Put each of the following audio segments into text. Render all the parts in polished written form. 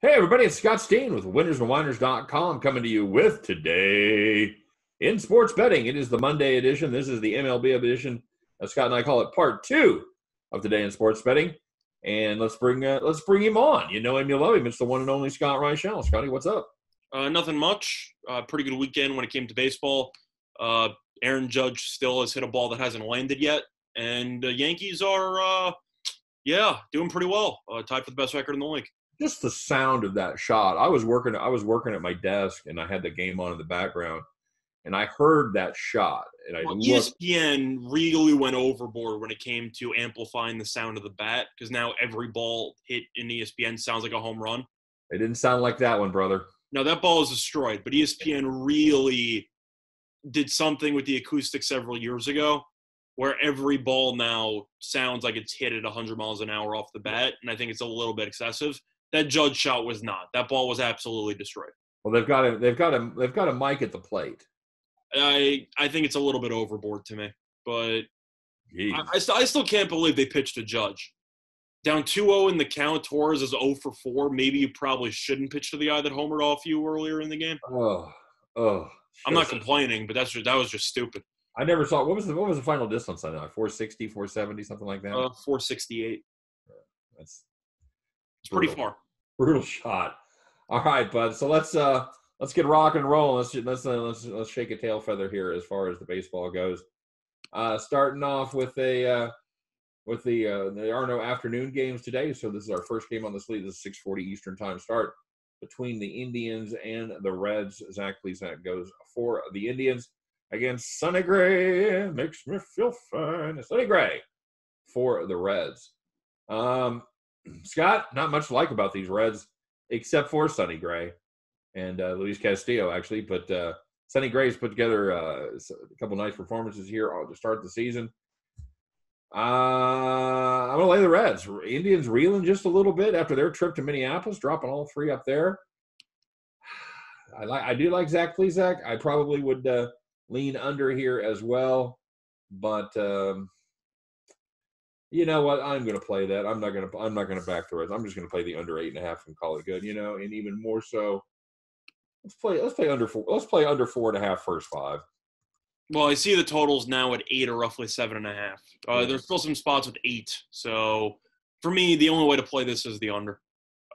Hey, everybody, it's Scott Steen with winnersandwhiners.com coming to you with Today in Sports Betting. It is the Monday edition. This is the MLB edition. Scott and I call it part two of Today in Sports Betting. And let's bring him on. You know him, you love him. It's the one and only Scott Reichel. Scotty, what's up? Nothing much. Pretty good weekend when it came to baseball. Aaron Judge still has hit a ball that hasn't landed yet. And the Yankees are, doing pretty well. Tied for the best record in the league. Just the sound of that shot. I was working at my desk, and I had the game on in the background, and I heard that shot. And ESPN really went overboard when it came to amplifying the sound of the bat, because now every ball hit in ESPN sounds like a home run. It didn't sound like that one, brother. No, that ball is destroyed, but ESPN really did something with the acoustics several years ago where every ball now sounds like it's hit at 100 miles an hour off the bat, and I think it's a little bit excessive. That Judge shot was not. That ball was absolutely destroyed. Well, they've got a mic at the plate. I think it's a little bit overboard to me, but I still can't believe they pitched a Judge. Down 2-0 in the count, Torres is 0 for 4. Maybe you probably shouldn't pitch to the guy that homered off you earlier in the game. I'm not complaining, but that was just stupid. I never saw what was the final distance on that? 460, 470, something like that. 468. That's pretty far. Brutal shot. All right, bud. So let's get rock and roll. Let's shake a tail feather here as far as the baseball goes. Starting off with there are no afternoon games today, so this is our first game on the slate. This is 6:40 Eastern time start between the Indians and the Reds. Zach Plesac goes for the Indians against Sonny Gray. Makes me feel fine. Sonny Gray for the Reds. Scott, not much to like about these Reds, except for Sonny Gray and Luis Castillo, actually. But Sonny Gray's put together a couple nice performances here to start the season. I'm going to lay the Reds. Indians reeling just a little bit after their trip to Minneapolis, dropping all three up there. I do like Zach Plesac. I probably would lean under here as well, but you know what? I'm going to play that. I'm not going to back the Reds. I'm just going to play the under 8.5 and call it good. And even more so, let's play under 4. Let's play under 4.5 first 5. Well, I see the totals now at 8 or roughly 7.5. There's still some spots with 8. So for me, the only way to play this is the under.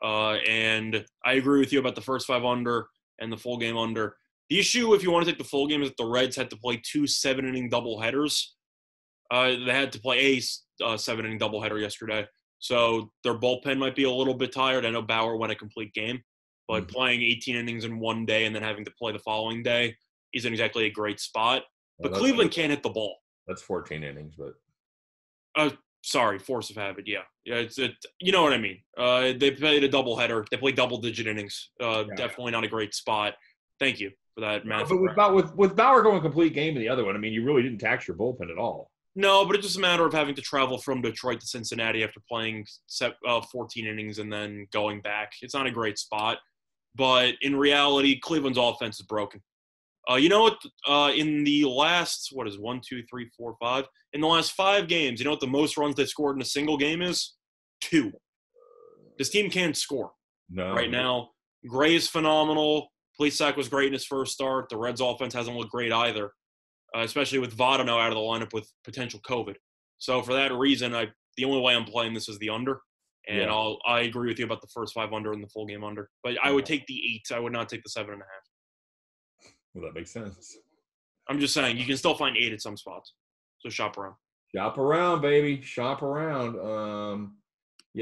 And I agree with you about the first 5 under and the full game under. The issue, if you want to take the full game, is that the Reds had to play 2 7-inning doubleheaders. They had to play a 7-inning doubleheader yesterday. So their bullpen might be a little bit tired. I know Bauer went a complete game, but playing 18 innings in one day and then having to play the following day isn't exactly a great spot. But Cleveland can't hit the ball. That's 14 innings, but sorry, force of habit. Yeah, it's you know what I mean. They played a doubleheader. They played double-digit innings. Definitely not a great spot. Thank you for that math. But with Bauer going complete game in the other one, I mean, you really didn't tax your bullpen at all. No, but it's just a matter of having to travel from Detroit to Cincinnati after playing 14 innings and then going back. It's not a great spot. But in reality, Cleveland's offense is broken. You know what? In the last, 1, 2, 3, 4, 5? In the last 5 games, you know what the most runs they scored in a single game is? 2. This team can't score right now. Gray is phenomenal. Plesac was great in his first start. The Reds' offense hasn't looked great either, especially with Votto now out of the lineup with potential COVID. So for that reason, the only way I'm playing this is the under. And I agree with you about the first 5 under and the full game under. But I would take the 8. I would not take the 7.5. Well, that makes sense. I'm just saying, you can still find 8 at some spots. So shop around. Shop around, baby. Shop around.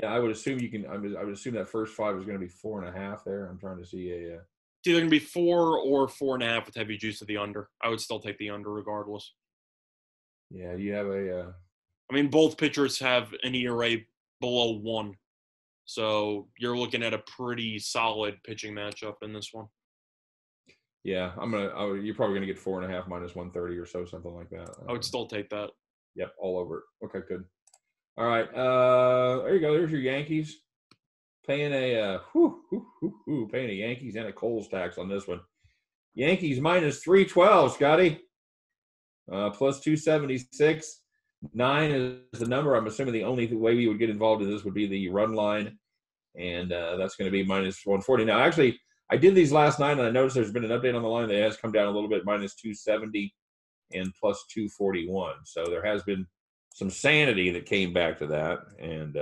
I would assume you can. I would assume that first 5 is going to be 4.5 there. I'm trying to see a. It's either going to be 4 or 4.5 with heavy juice to the under. I would still take the under regardless. Yeah, you have a. I mean, both pitchers have an ERA below 1. So you're looking at a pretty solid pitching matchup in this one. Yeah, you're probably gonna get 4.5 minus 130 or so, something like that. I would still take that. Yep, all over it. Okay, good. All right, there you go. There's your Yankees paying a Yankees and a Coles tax on this one. Yankees minus 312, Scotty. Plus 276. 9 is the number. I'm assuming the only way we would get involved in this would be the run line. and that's going to be minus 140. Now, actually, I did these last night, and I noticed there's been an update on the line that has come down a little bit, minus 270 and plus 241. So there has been some sanity that came back to that, and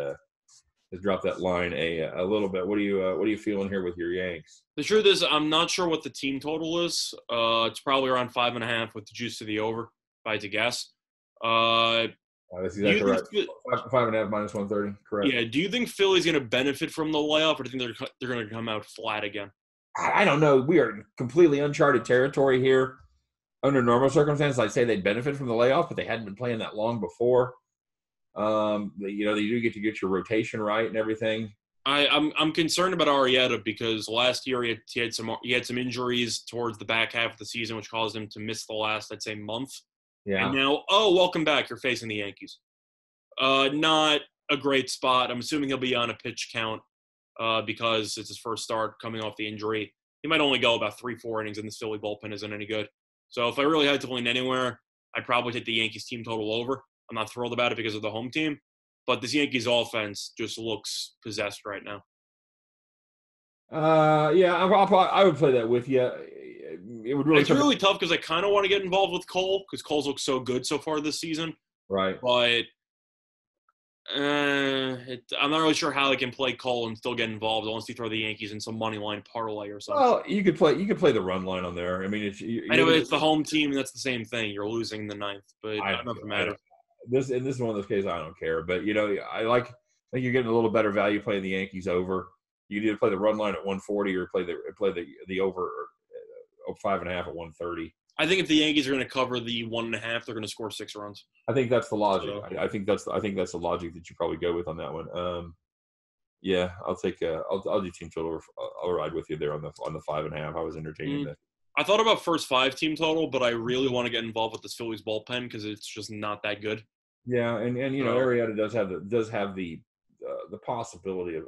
has dropped that line a little bit. What are you feeling here with your Yanks? The truth is, I'm not sure what the team total is. It's probably around 5.5 with the juice to the over, if I had to guess. That's exactly right. 5.5 minus 130, correct. Yeah. Do you think Philly's going to benefit from the layoff, or do you think they're going to come out flat again? I don't know. We are completely uncharted territory here. Under normal circumstances, I'd say they'd benefit from the layoff, but they hadn't been playing that long before. They do get to get your rotation right and everything. I'm concerned about Arrieta because last year he had some injuries towards the back half of the season, which caused him to miss the last, I'd say, month. Yeah. And now, welcome back. You're facing the Yankees. Not a great spot. I'm assuming he'll be on a pitch count because it's his first start coming off the injury. He might only go about 3-4 innings, and the Philly bullpen isn't any good. So if I really had to lean anywhere, I'd probably take the Yankees team total over. I'm not thrilled about it because of the home team, but this Yankees offense just looks possessed right now. Yeah, I would play that with you. It would really. It's really tough because I kind of want to get involved with Cole because Cole's looked so good so far this season. Right. But I'm not really sure how they can play Cole and still get involved unless you throw the Yankees in some money line parlay or something. Well, you could play the run line on there. I mean, I know it's the home team, and that's the same thing. You're losing the ninth, but it doesn't matter. This is one of those cases I don't care, but I think you're getting a little better value playing the Yankees over. You either play the run line at 140 or play the over 5.5 at 130. I think if the Yankees are going to cover the 1.5, they're going to score 6 runs. I think that's the logic. So, I think that's the logic that you probably go with on that one. Yeah, I'll do team total. I'll ride with you there on the 5.5. I was entertaining that. I thought about first 5 team total, but I really want to get involved with this Phillies bullpen because it's just not that good. Yeah, and Arrieta does have the possibility of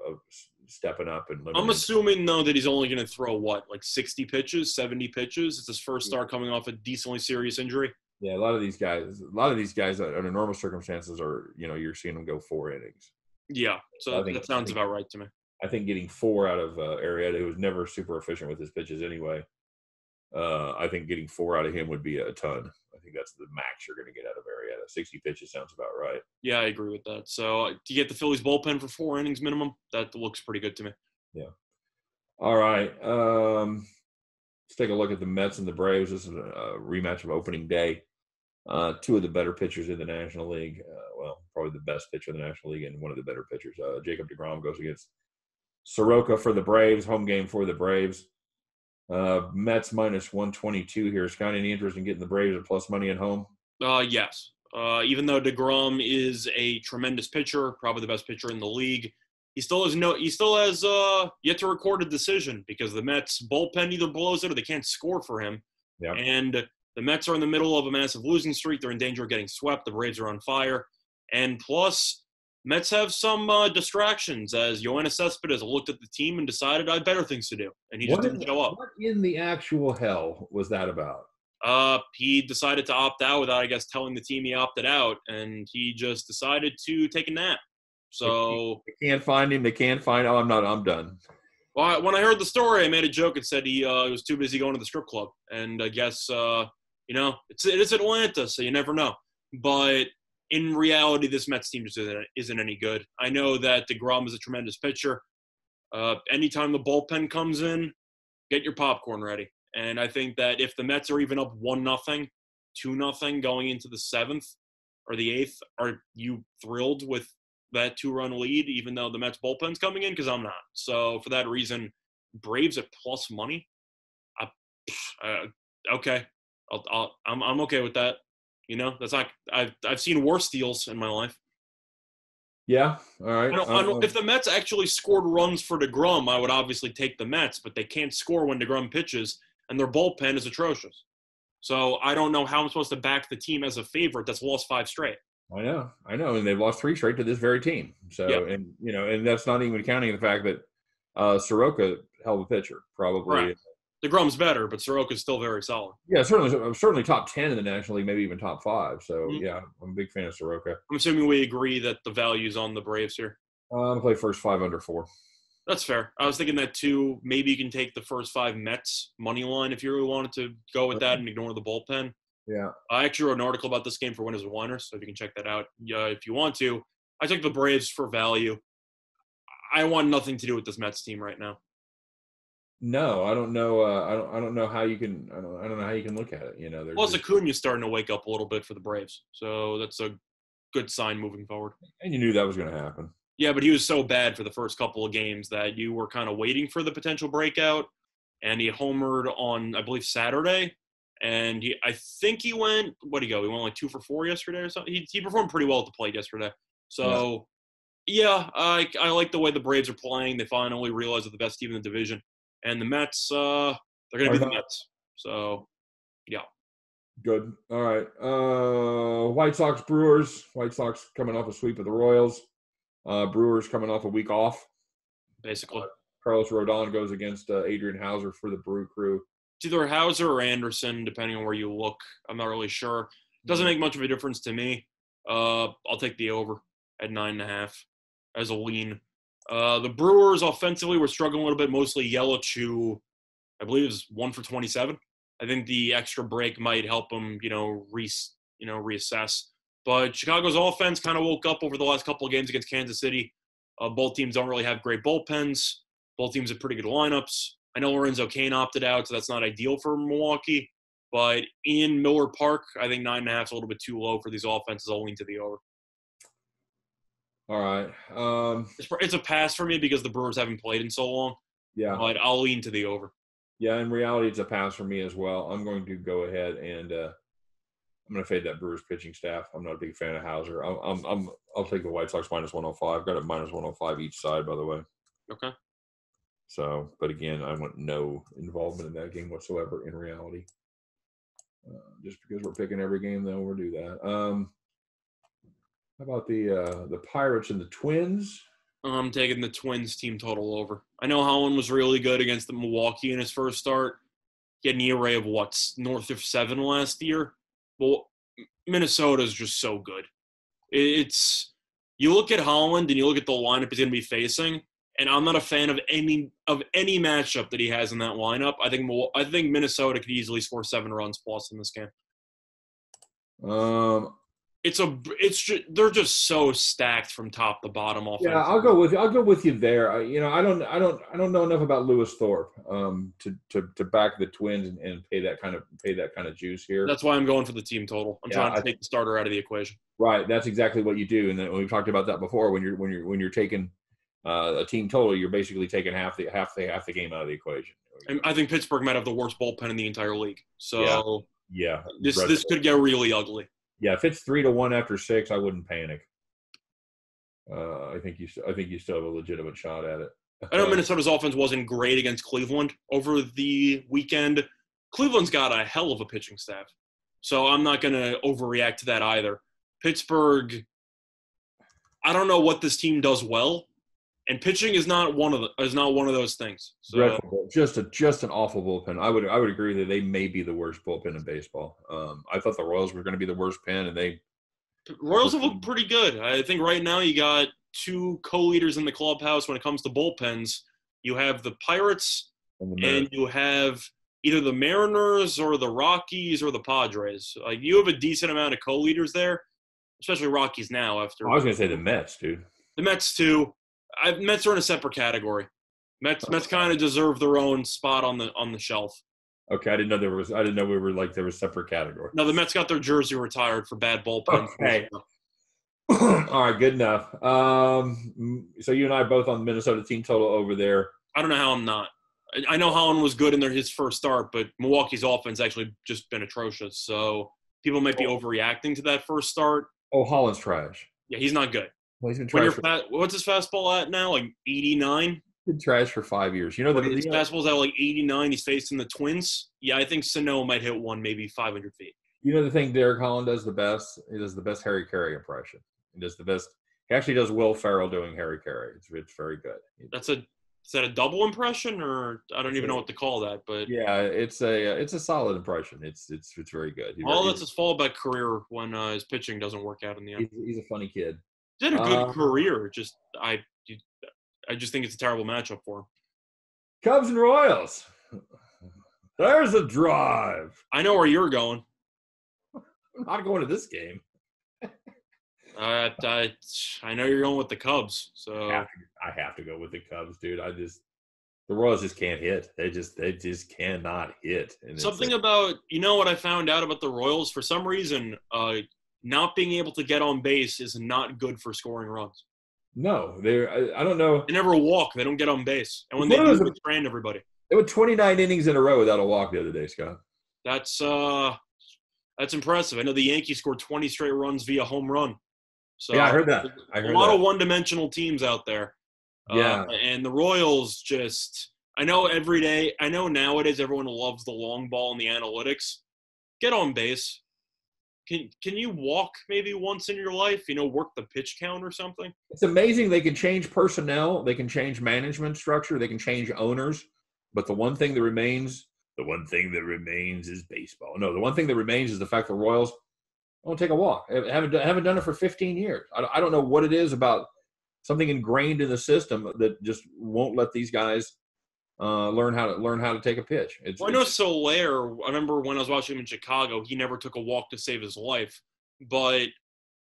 stepping up and limiting. I'm assuming though that he's only going to throw like 60 pitches, 70 pitches. It's his first start coming off a decently serious injury. Yeah, a lot of these guys under normal circumstances are you're seeing them go 4 innings. Yeah, so that sounds about right to me. I think getting 4 out of Arrieta, who was never super efficient with his pitches anyway. I think getting 4 out of him would be a ton. I think that's the max you're going to get out of Arrieta. 60 pitches sounds about right. Yeah, I agree with that. So to get the Phillies bullpen for 4 innings minimum, that looks pretty good to me. Yeah. All right. Let's take a look at the Mets and the Braves. This is a rematch of opening day. 2 of the better pitchers in the National League. Probably the best pitcher in the National League and one of the better pitchers. Jacob deGrom goes against Soroka for the Braves. Home game for the Braves. Mets minus 122 here. Scott, any interest in getting the Braves at plus money at home? Yes. Even though deGrom is a tremendous pitcher, probably the best pitcher in the league, he still has yet to record a decision because the Mets bullpen either blows it or they can't score for him. Yeah. And the Mets are in the middle of a massive losing streak. They're in danger of getting swept. The Braves are on fire. And plus, Mets have some distractions as Yoenis Cespedes looked at the team and decided I had better things to do. And he just didn't show up. What in the actual hell was that about? He decided to opt out without, I guess, telling the team he opted out. And he just decided to take a nap. So they can't find him. They can't find. I'm done. Well, when I heard the story, I made a joke and said he was too busy going to the strip club. And I guess, it is Atlanta, so you never know. But in reality, this Mets team just isn't any good. I know that deGrom is a tremendous pitcher. Anytime the bullpen comes in, get your popcorn ready. And I think that if the Mets are even up 1-0, 2-0 going into the 7th or the 8th, are you thrilled with that 2-run lead, even though the Mets bullpen's coming in? Because I'm not. So for that reason, Braves at plus money. Okay, I'm okay with that. That's like I've seen worse deals in my life. Yeah, all right. If the Mets actually scored runs for deGrom, I would obviously take the Mets, but they can't score when deGrom pitches, and their bullpen is atrocious. So I don't know how I'm supposed to back the team as a favorite that's lost 5 straight. I know, and they've lost 3 straight to this very team. So, yep. And that's not even counting the fact that Soroka held the pitcher, probably. Right. deGrom's better, but Soroka's still very solid. Yeah, certainly top 10 in the National League, maybe even top 5. So, yeah, I'm a big fan of Soroka. I'm assuming we agree that the value's on the Braves here. I'm going to play first 5 under 4. That's fair. I was thinking that too. Maybe you can take the first 5 Mets money line if you really wanted to go with that and ignore the bullpen. Yeah. I actually wrote an article about this game for Winners and Whiners, so if you can check that out if you want to. I took the Braves for value. I want nothing to do with this Mets team right now. No, I don't know. I don't know how you can. I don't know how you can look at it. You know, Plus, Acuna's starting to wake up a little bit for the Braves, so that's a good sign moving forward. and you knew that was going to happen. Yeah, but he was so bad for the first couple of games that you were kind of waiting for the potential breakout, and he homered on, I believe, Saturday, and I think he went, what did he go? He went like 2 for 4 yesterday or something. He performed pretty well at the plate yesterday. So, yeah, I like the way the Braves are playing. They finally realized they're the best team in the division. And the Mets, they're going to be the Mets. So, yeah. Good. All right. White Sox, Brewers. White Sox coming off a sweep of the Royals. Brewers coming off a week off. Basically. Carlos Rodon goes against Adrian Hauser for the Brew Crew. It's either Hauser or Anderson, depending on where you look. I'm not really sure. Doesn't make much of a difference to me. I'll take the over at 9.5 as a lean. The Brewers offensively were struggling a little bit, mostly Yelich, who I believe is 1 for 27. I think the extra break might help them, reassess. But Chicago's offense kind of woke up over the last couple of games against Kansas City. Both teams don't really have great bullpens. Both teams have pretty good lineups. I know Lorenzo Cain opted out, so that's not ideal for Milwaukee. But in Miller Park, I think 9.5 is a little bit too low for these offenses. I'll lean to the over. All right. It's a pass for me because the Brewers haven't played in so long. Yeah. But I'll lean to the over. Yeah, in reality, it's a pass for me as well. I'm going to go ahead and I'm going to fade that Brewers pitching staff. I'm not a big fan of Hauser. I'll take the White Sox minus 105. Got it minus 105 each side, by the way. Okay. So, but again, I want no involvement in that game whatsoever in reality. Just because we're picking every game, though, we'll do that. How about the Pirates and the Twins? I'm taking the Twins team total over. I know Holland was really good against the Milwaukee in his first start. He had an ERA of north of 7 last year. Well, Minnesota's just so good. It's you look at Holland and you look at the lineup he's going to be facing, and I'm not a fan of any matchup that he has in that lineup. I think Minnesota could easily score 7 runs plus in this game. They're just so stacked from top to bottom. Yeah, I'll go with you there. I don't know enough about Lewis Thorpe to back the Twins and pay that kind of juice here. That's why I'm going for the team total. I'm trying to take the starter out of the equation. Right, that's exactly what you do, and then we've talked about that before. When you're taking a team total, you're basically taking half the game out of the equation. And I think Pittsburgh might have the worst bullpen in the entire league. So yeah, this could get really ugly. Yeah, if it's 3-1 after 6, I wouldn't panic. I think you still have a legitimate shot at it. I know Minnesota's offense wasn't great against Cleveland over the weekend. Cleveland's got a hell of a pitching staff, so I'm not going to overreact to that either. Pittsburgh, I don't know what this team does well, and pitching is not one of those things. So, dreadful. Just an awful bullpen. I would agree that they may be the worst bullpen in baseball. I thought the Royals were going to be the worst pen, and Royals have looked pretty good. I think right now you got 2 co-leaders in the clubhouse when it comes to bullpens. You have the Pirates, and you have either the Mariners or the Rockies or the Padres. Like you have a decent amount of co-leaders there, especially Rockies now. After I was going to say the Mets, dude. The Mets too. Mets are in a separate category. Mets kind of deserve their own spot on the shelf. Okay, I didn't know we were like there was separate categories. No, the Mets got their jersey retired for bad bullpen. Okay. All right, good enough. So you and I both on the Minnesota team total over there. I don't know how I'm not. I know Holland was good in his first start, but Milwaukee's offense actually just been atrocious. So people might be overreacting to that first start. Oh, Holland's trash. Yeah, he's not good. Well, he's been trash. What's his fastball at now? Like 89? Been trash for 5 years. His fastball's at like 89. He's facing the Twins. Yeah, I think Sano might hit one maybe 500 feet. You know the thing Derek Holland does the best? He does the best Harry Carey impression. He does the best. He actually does Will Ferrell doing Harry Carey. It's very good. Is that a double impression, or I don't even know what to call that? But yeah, it's a solid impression. It's very good. That's his fallback career when his pitching doesn't work out in the end. He's a funny kid. He had a good career. Just I just think it's a terrible matchup for him. Cubs and Royals. There's a drive. I know where you're going. I'm not going to this game. I know you're going with the Cubs, so I have to go with the Cubs, dude. The Royals just can't hit. They just cannot hit. And something about what I found out about the Royals, for some reason, not being able to get on base is not good for scoring runs. No, I don't know. They never walk. They don't get on base, and when they do, they strand everybody. They went 29 innings in a row without a walk the other day, Scott. That's impressive. I know the Yankees scored 20 straight runs via home run. So yeah, I heard that. A lot of one-dimensional teams out there. Yeah. And the Royals I know nowadays everyone loves the long ball and the analytics. Get on base. Can you walk maybe once in your life? Work the pitch count or something? It's amazing they can change personnel. They can change management structure. They can change owners. But the one thing that remains is baseball. No, the one thing that remains is the fact the Royals won't take a walk. Haven't done it for 15 years. I don't know what it is about something ingrained in the system that just won't let these guys learn how to take a pitch. I know Soler. I remember when I was watching him in Chicago, he never took a walk to save his life. But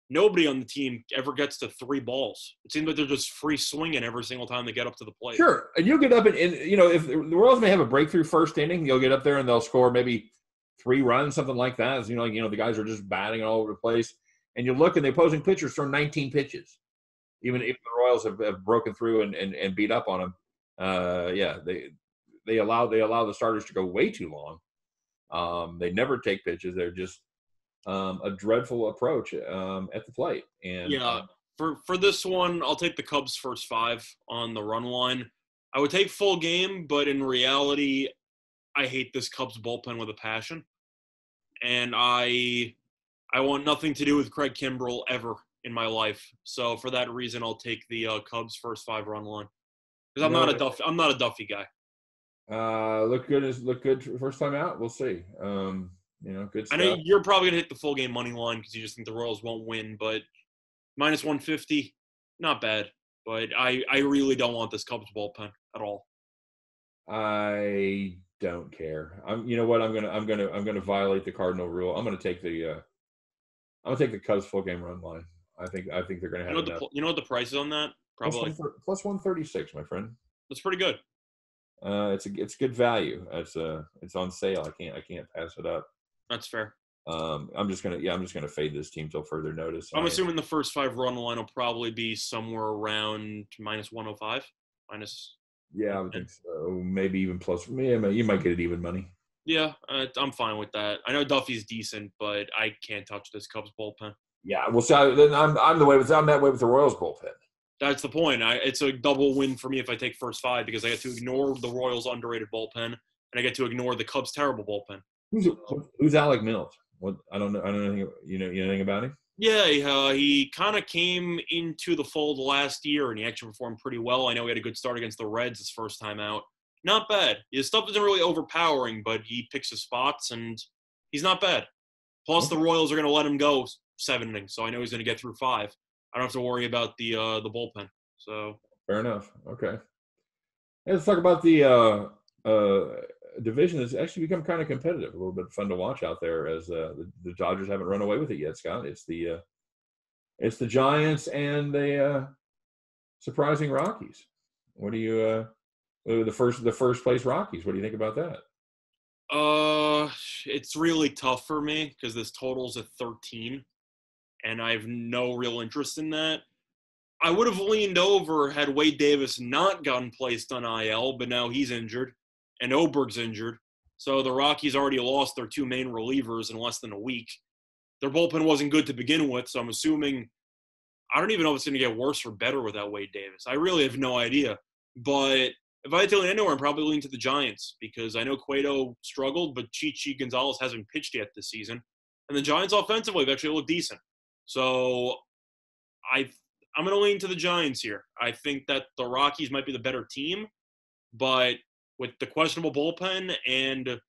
nobody on the team ever gets to 3 balls. It seems like they're just free swinging every single time they get up to the plate. Sure, and you'll get up and if the Royals may have a breakthrough first inning, you'll get up there and they'll score maybe 3 runs, something like that. The guys are just batting all over the place, and you look and the opposing pitchers throw 19 pitches. Even if the Royals have broken through and beat up on them, they allow the starters to go way too long. They never take pitches. They're just a dreadful approach at the plate. And for this one, I'll take the Cubs' first 5 on the run line. I would take full game, but in reality, I hate this Cubs bullpen with a passion, and I want nothing to do with Craig Kimbrell ever in my life. So for that reason, I'll take the Cubs' first 5 run line because I'm not a Duffy guy. Look good first time out. We'll see. Good stuff. I know you're probably gonna hit the full game money line because you just think the Royals won't win, but minus 150, not bad. But I really don't want this Cubs bullpen at all. I don't care. You know what? I'm gonna violate the Cardinal rule. I'm gonna take the Cubs full game run line. I think they're gonna have enough. You know what the price is on that? Probably plus 136, my friend. That's pretty good. It's good value. It's on sale. I can't pass it up. That's fair. I'm just gonna fade this team till further notice. I'm assuming the first 5 run line will probably be somewhere around minus 105. Yeah, I would think so. Maybe even plus. Yeah, you might get it even money. Yeah, I'm fine with that. I know Duffy's decent, but I can't touch this Cubs bullpen. Yeah, well, so then I'm that way with the Royals bullpen. That's the point. It's a double win for me if I take first 5 because I get to ignore the Royals' underrated bullpen and I get to ignore the Cubs' terrible bullpen. Who's Alec Mills? What I don't know anything. You know anything about him? Yeah, he kind of came into the fold last year and he actually performed pretty well. I know he had a good start against the Reds his first time out. Not bad. His stuff isn't really overpowering, but he picks his spots and he's not bad. Plus, the Royals are going to let him go 7 innings, so I know he's going to get through 5. I don't have to worry about the bullpen. So fair enough. Okay. Hey, let's talk about the division that's actually become kind of competitive. A little bit fun to watch out there as the Dodgers haven't run away with it yet, Scott. It's the Giants and the surprising Rockies. What do you the first place Rockies? What do you think about that? It's really tough for me because this total's at 13. And I have no real interest in that. I would have leaned over had Wade Davis not gotten placed on IL, but now he's injured, and Oberg's injured. So the Rockies already lost their 2 main relievers in less than a week. Their bullpen wasn't good to begin with, so I'm assuming – I don't even know if it's going to get worse or better without Wade Davis. I really have no idea. But if I had to lean anywhere, I'm probably leaning to the Giants because I know Cueto struggled, but Chichi Gonzalez hasn't pitched yet this season. And the Giants offensively have actually looked decent. So I'm going to lean to the Giants here. I think that the Rockies might be the better team, but with the questionable bullpen and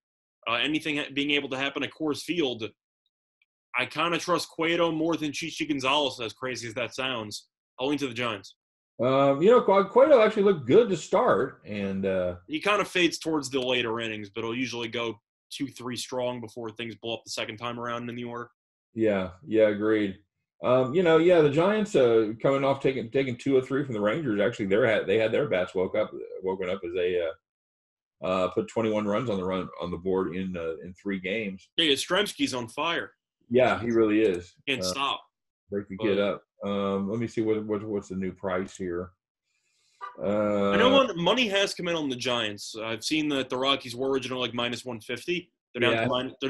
anything being able to happen at Coors Field, I kind of trust Cueto more than Chichi Gonzalez, as crazy as that sounds. I'll lean to the Giants. Cueto actually looked good to start, and He kind of fades towards the later innings, but he'll usually go 2-3 strong before things blow up the second time around in the order. yeah, agreed. The Giants coming off taking 2 or 3 from the Rangers. Actually, they had their bats woken up as they put 21 runs on the board in 3 games. Yeah, Yastrzemski's on fire. Yeah, he really is. Can't stop. Break the kid up. Let me see what's the new price here. I know money has come in on the Giants. I've seen that the Rockies were originally like minus 150. They're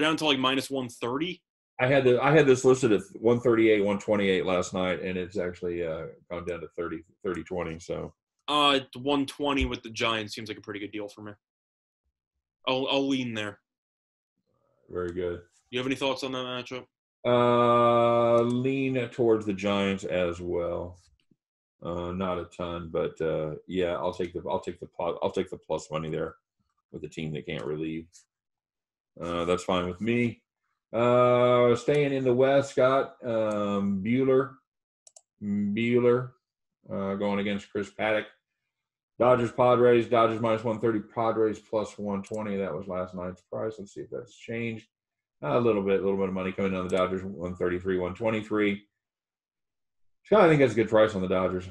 down to like minus 130. I had this listed at 138, 128 last night, and it's actually gone down to 30, 20. So 120 with the Giants seems like a pretty good deal for me. I'll lean there. Very good. You have any thoughts on that matchup? Lean towards the Giants as well. Not a ton, but yeah, I'll take the plus money there with the team that can't relieve. That's fine with me. Staying in the West, Scott, Bueller, going against Chris Paddock. Dodgers minus 130, Padres plus 120. That was last night's price. Let's see if that's changed. A little bit of money coming on the Dodgers, 133, 123. Scott, I think that's a good price on the Dodgers.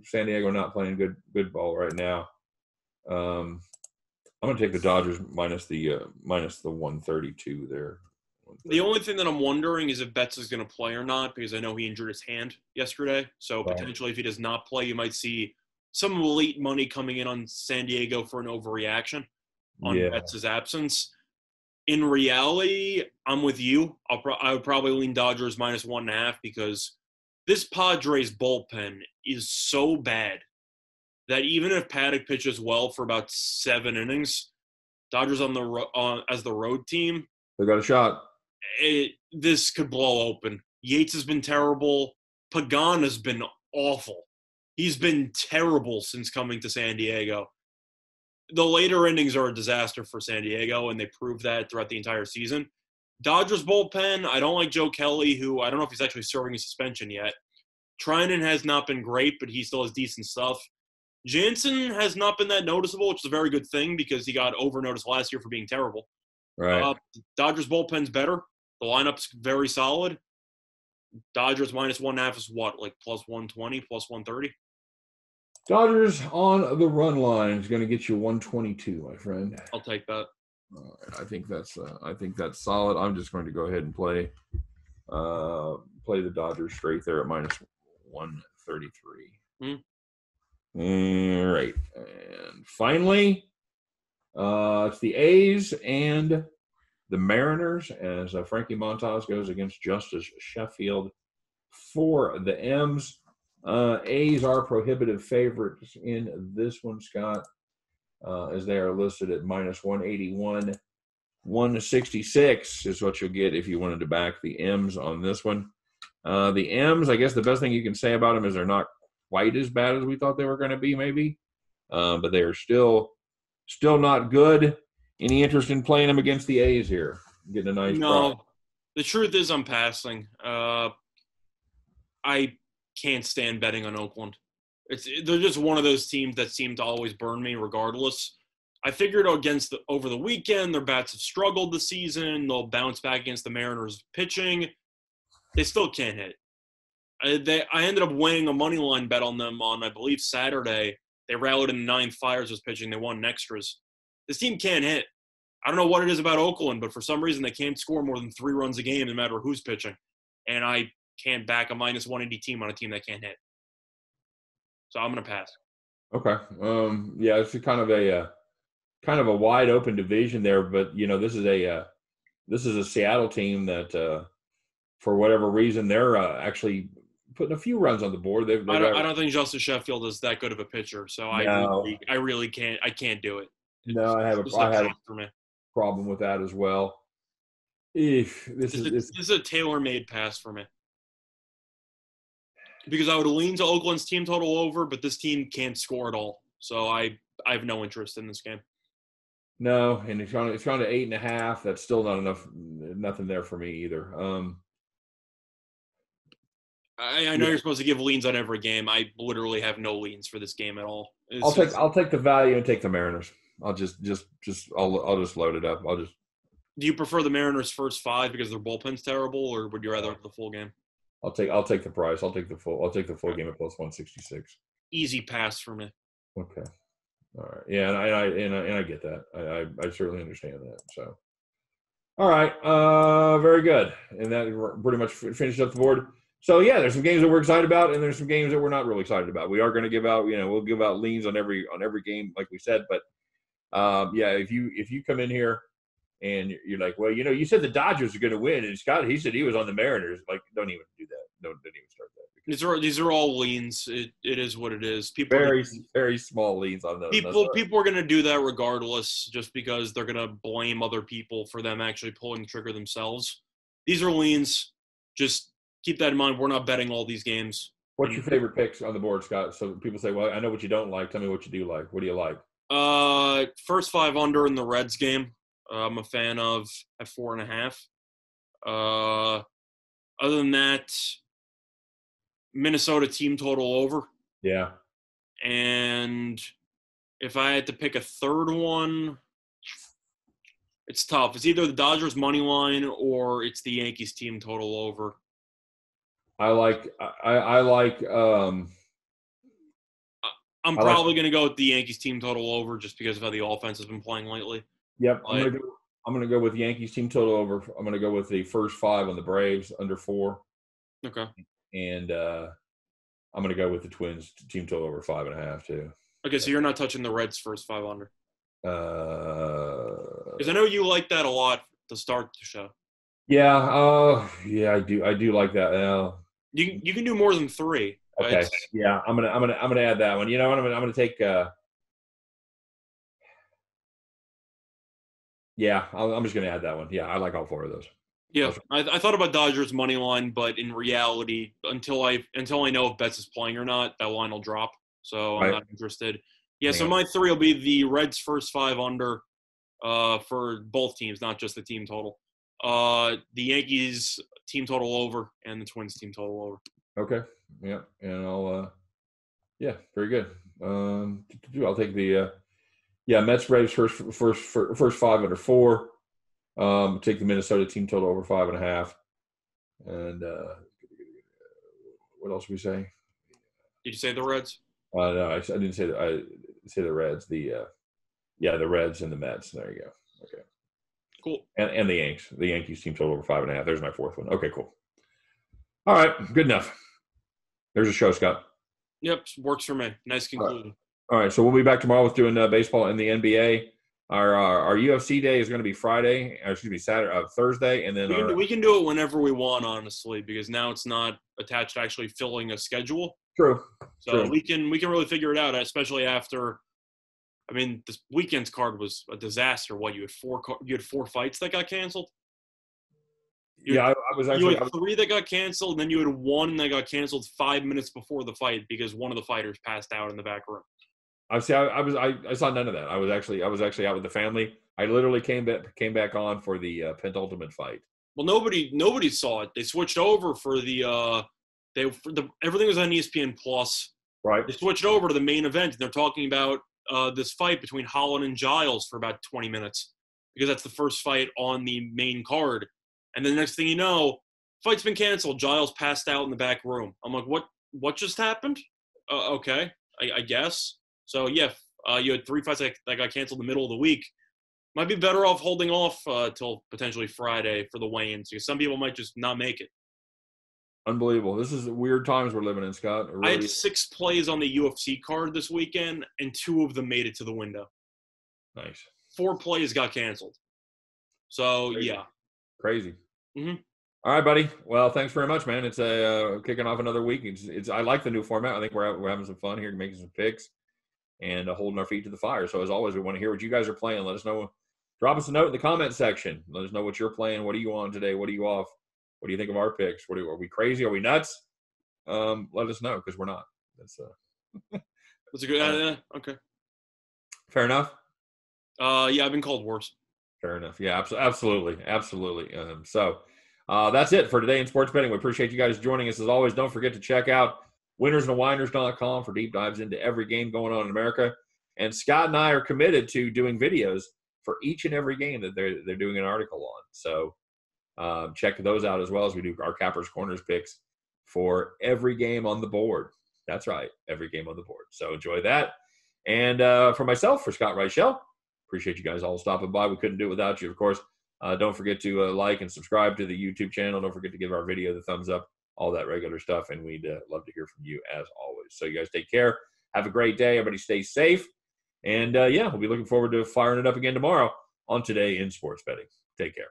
San Diego not playing good ball right now. I'm going to take the Dodgers minus the 132 there. The only thing that I'm wondering is if Betts is going to play or not, because I know he injured his hand yesterday. So potentially if he does not play, you might see some late money coming in on San Diego for an overreaction on Betts' absence. In reality, I'm with you. I would probably lean Dodgers minus 1.5 because this Padres bullpen is so bad that even if Paddock pitches well for about 7 innings, Dodgers as the road team, they got a shot. This could blow open. Yates has been terrible. Pagan has been awful. He's been terrible since coming to San Diego. The later innings are a disaster for San Diego, and they proved that throughout the entire season. Dodgers bullpen, I don't like Joe Kelly, who I don't know if he's actually serving a suspension yet. Trinan has not been great, but he still has decent stuff. Jansen has not been that noticeable, which is a very good thing because he got over-noticed last year for being terrible. Right. Dodgers bullpen's better. The lineup's very solid. Dodgers minus 1.5 is what, like plus 120, plus 130? Dodgers on the run line is going to get you 122, my friend. I'll take that. All right, I think that's solid. I'm just going to go ahead and play the Dodgers straight there at minus 133. All right, and finally, it's the A's and the Mariners as Frankie Montas goes against Justice Sheffield for the M's. A's are prohibitive favorites in this one, Scott, as they are listed at minus 181. 166 is what you'll get if you wanted to back the M's on this one. The M's, I guess the best thing you can say about them is they're not quite as bad as we thought they were going to be, maybe. But they are still not good. Any interest in playing them against the A's here? Getting a nice price. The truth is I'm passing. I can't stand betting on Oakland. They're just one of those teams that seem to always burn me regardless. I figured over the weekend, their bats have struggled this season. They'll bounce back against the Mariners pitching. They still can't hit. I ended up winning a money line bet on them on, I believe, Saturday. They rallied in the 9th. Fires was pitching. They won in extras. This team can't hit. I don't know what it is about Oakland, but for some reason they can't score more than 3 runs a game no matter who's pitching. And I can't back a minus 180 team on a team that can't hit. So I'm going to pass. Okay. Yeah, it's kind of a wide open division there, but this is a Seattle team that for whatever reason they're actually putting a few runs on the board. I don't think Justice Sheffield is that good of a pitcher, so no. I really can't. I can't do it. No, I have a problem with that as well. This is a tailor-made pass for me. Because I would lean to Oakland's team total over, but this team can't score at all. So I have no interest in this game. No, and it's gone to 8.5. That's still not enough. Nothing there for me either. I know you're supposed to give leans on every game. I literally have no leans for this game at all. I'll take the value and take the Mariners. I'll just load it up. Do you prefer the Mariners' first 5 because their bullpen's terrible, or would you rather have the full game? I'll take the price. I'll take the full game at plus 166. Easy pass for me. Okay. All right. Yeah, and I get that. I certainly understand that. So, all right. Very good. And that pretty much finishes up the board. So yeah, there's some games that we're excited about, and there's some games that we're not really excited about. We are going to give out, we'll give out leans on every game, like we said. But yeah, if you come in here and you're like, well, you said the Dodgers are going to win, and Scott, he said he was on the Mariners. Like, don't even do that. Don't even start that. These are all leans. It is what it is. People very small leans on those. People are going to do that regardless, just because they're going to blame other people for them actually pulling the trigger themselves. These are leans. Just keep that in mind. We're not betting all these games. What's your favorite picks on the board, Scott? So people say, well, I know what you don't like. Tell me what you do like. What do you like? First 5 under in the Reds game. I'm a fan of at 4.5. Other than that, Minnesota team total over. Yeah. And if I had to pick a third one, it's tough. It's either the Dodgers money line or it's the Yankees team total over. I'm probably going to go with the Yankees team total over just because of how the offense has been playing lately. Yep, I'm going to go with Yankees team total over. I'm going to go with the first 5 on the Braves under 4. Okay. And I'm going to go with the Twins team total over 5.5 too. Okay, so you're not touching the Reds first 5 under. Because I know you like that a lot to start the show. Yeah. Yeah, I do. I do like that. You can do more than 3. Okay. Yeah, I'm gonna add that one. You know what? I'm gonna take. Yeah, I'm just gonna add that one. Yeah, I like all 4 of those. Yeah, I thought about Dodgers money line, but in reality, until I know if Betts is playing or not, that line will drop. So I'm not interested. Yeah, so my 3 will be the Reds first 5 under for both teams, not just the team total. The Yankees team total over and the Twins team total over. Okay. Yeah, and I'll. Yeah, very good. I'll take the. Mets Braves first 5 under 4. Take the Minnesota team total over 5.5. And what else did we say? Did you say the Reds? No, I didn't say that. I say the Reds. The Reds and the Mets. There you go. Okay. Cool. And the Yanks. The Yankees team total over 5.5. There's my 4th one. Okay, cool. All right, good enough. There's a show, Scott. Yep, works for me. Nice conclusion. All right, so we'll be back tomorrow with doing baseball in the NBA. Our UFC day is going to be Thursday, and then we can do it whenever we want, honestly, because now it's not attached to actually filling a schedule. True. So we can really figure it out, especially after. I mean, this weekend's card was a disaster. What, you had 4 fights that got canceled? You had 3 that got canceled, and then you had 1 that got canceled 5 minutes before the fight because one of the fighters passed out in the back room. I saw none of that. I was actually out with the family. I literally came back on for the penultimate fight. Well, nobody saw it. They switched over for everything was on ESPN Plus. Right. They switched over to the main event, and they're talking about this fight between Holland and Giles for about 20 minutes because that's the first fight on the main card. And then the next thing you know, fight's been canceled. Giles passed out in the back room. I'm like, what just happened? Okay, I guess. So, yeah, you had 3 fights that got canceled in the middle of the week. Might be better off holding off till potentially Friday for the weigh-ins because some people might just not make it. Unbelievable. This is weird times we're living in, Scott. Really. I had 6 plays on the UFC card this weekend, and 2 of them made it to the window. Nice. 4 plays got canceled. So, Crazy. Yeah. Crazy. Mm-hmm. All right, buddy. Well, thanks very much, man. It's kicking off another week. I like the new format. I think we're having some fun here, making some picks and holding our feet to the fire. So, as always, we want to hear what you guys are playing. Let us know. Drop us a note in the comment section. Let us know what you're playing. What are you on today? What are you off? What do you think of our picks? Are we crazy? Are we nuts? Let us know because we're not. That's a good. Okay. Fair enough. Yeah, I've been called worse. Fair enough. Yeah, absolutely. So, That's it for today in sports betting. We appreciate you guys joining us as always. Don't forget to check out winnersandwhiners.com for deep dives into every game going on in America. And Scott and I are committed to doing videos for each and every game that they're doing an article on. So check those out as well as we do our Cappers Corners picks for every game on the board. That's right, every game on the board. So enjoy that. And for myself, for Scott Reichel, appreciate you guys all stopping by. We couldn't do it without you, of course. Don't forget to like and subscribe to the YouTube channel. Don't forget to give our video the thumbs up, all that regular stuff. And we'd love to hear from you as always. So you guys take care. Have a great day. Everybody stay safe. And, we'll be looking forward to firing it up again tomorrow on Today in Sports Betting. Take care.